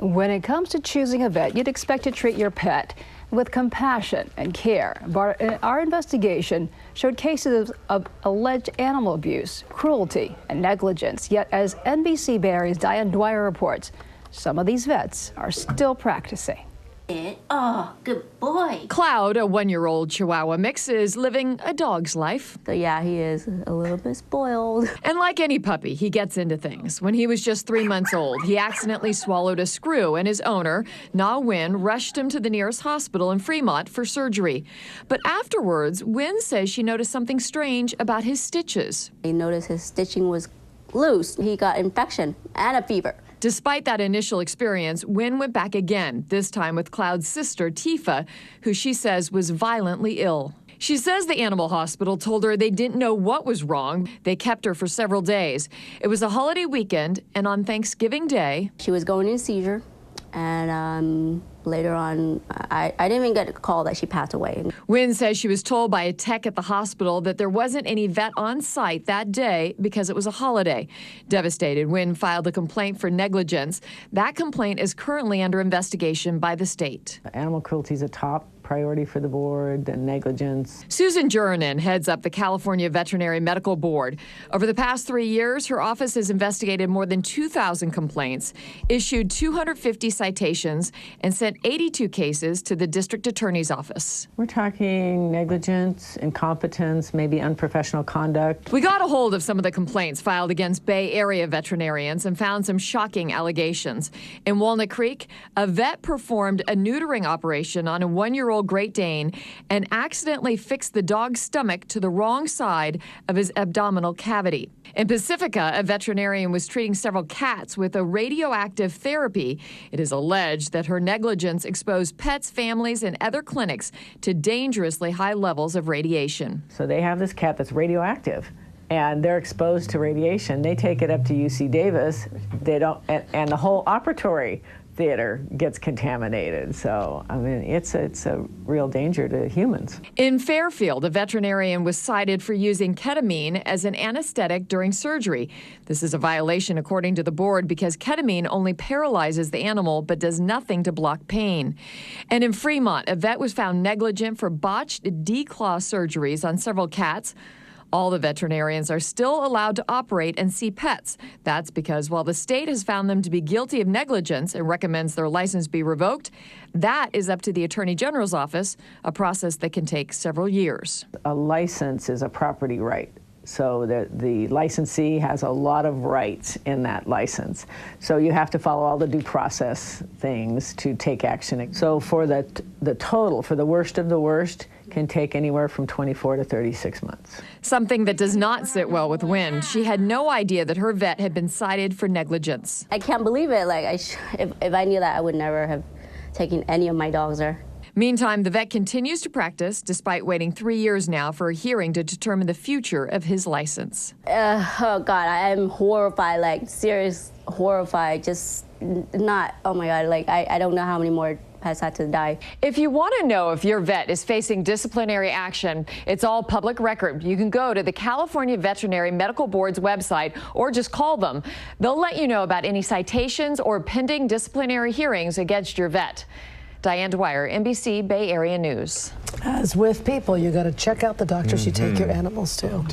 When it comes to choosing a vet, you'd expect to treat your pet with compassion and care. But our investigation showed cases of alleged animal abuse, cruelty, and negligence. Yet, as NBC Bay Area's Diane Dwyer reports, some of these vets are still practicing. Oh, good boy. Cloud, a one-year-old Chihuahua mix, is living a dog's life. So yeah, he is a little bit spoiled. And like any puppy, he gets into things. When he was just 3 months old, he accidentally swallowed a screw, and his owner, Na Win, rushed him to the nearest hospital in Fremont for surgery. But afterwards, Win says she noticed something strange about his stitches. He noticed his stitching was loose. He got infection and a fever. Despite that initial experience, Win went back again, this time with Cloud's sister, Tifa, who she says was violently ill. She says the animal hospital told her they didn't know what was wrong. They kept her for several days. It was a holiday weekend, and on Thanksgiving Day, she was going in seizure, and later on, I didn't even get a call that she passed away. Win says she was told by a tech at the hospital that there wasn't any vet on site that day because it was a holiday. Devastated, Win filed a complaint for negligence. That complaint is currently under investigation by the state. Animal cruelty is a top priority for the board, and negligence. Susan Jurinen heads up the California Veterinary Medical Board. Over the past 3 years, her office has investigated more than 2,000 complaints, issued 250 citations, and sent 82 cases to the district attorney's office. We're talking negligence, incompetence, maybe unprofessional conduct. We got a hold of some of the complaints filed against Bay Area veterinarians and found some shocking allegations. In Walnut Creek, a vet performed a neutering operation on a 1-year-old Great Dane and accidentally fixed the dog's stomach to the wrong side of his abdominal cavity. In Pacifica, a veterinarian was treating several cats with a radioactive therapy. It is alleged that her negligence exposed pets, families, and other clinics to dangerously high levels of radiation. So they have this cat that's radioactive, and they're exposed to radiation. They take it up to UC Davis. They don't, and the whole operatory theater gets contaminated. So, I mean, it's a real danger to humans. In Fairfield, a veterinarian was cited for using ketamine as an anesthetic during surgery. This is a violation according to the board because ketamine only paralyzes the animal but does nothing to block pain. And in Fremont, a vet was found negligent for botched declaw surgeries on several cats. All the veterinarians are still allowed to operate and see pets. That's because while the state has found them to be guilty of negligence and recommends their license be revoked, that is up to the Attorney General's office, a process that can take several years. A license is a property right. So the licensee has a lot of rights in that license. So you have to follow all the due process things to take action. So for the total, for the worst of the worst, can take anywhere from 24 to 36 months. Something that does not sit well with Win. She had no idea that her vet had been cited for negligence. I can't believe it. Like, if I knew that, I would never have taken any of my dogs there. Meantime, the vet continues to practice despite waiting 3 years now for a hearing to determine the future of his license. Oh God, I am horrified, like serious horrified, just not, oh my God, like I don't know how many more pets had to die. If you want to know if your vet is facing disciplinary action, it's all public record. You can go to the California Veterinary Medical Board's website or just call them. They'll let you know about any citations or pending disciplinary hearings against your vet. Diane Dwyer, NBC Bay Area News. As with people, you got to check out the doctors you take your animals to.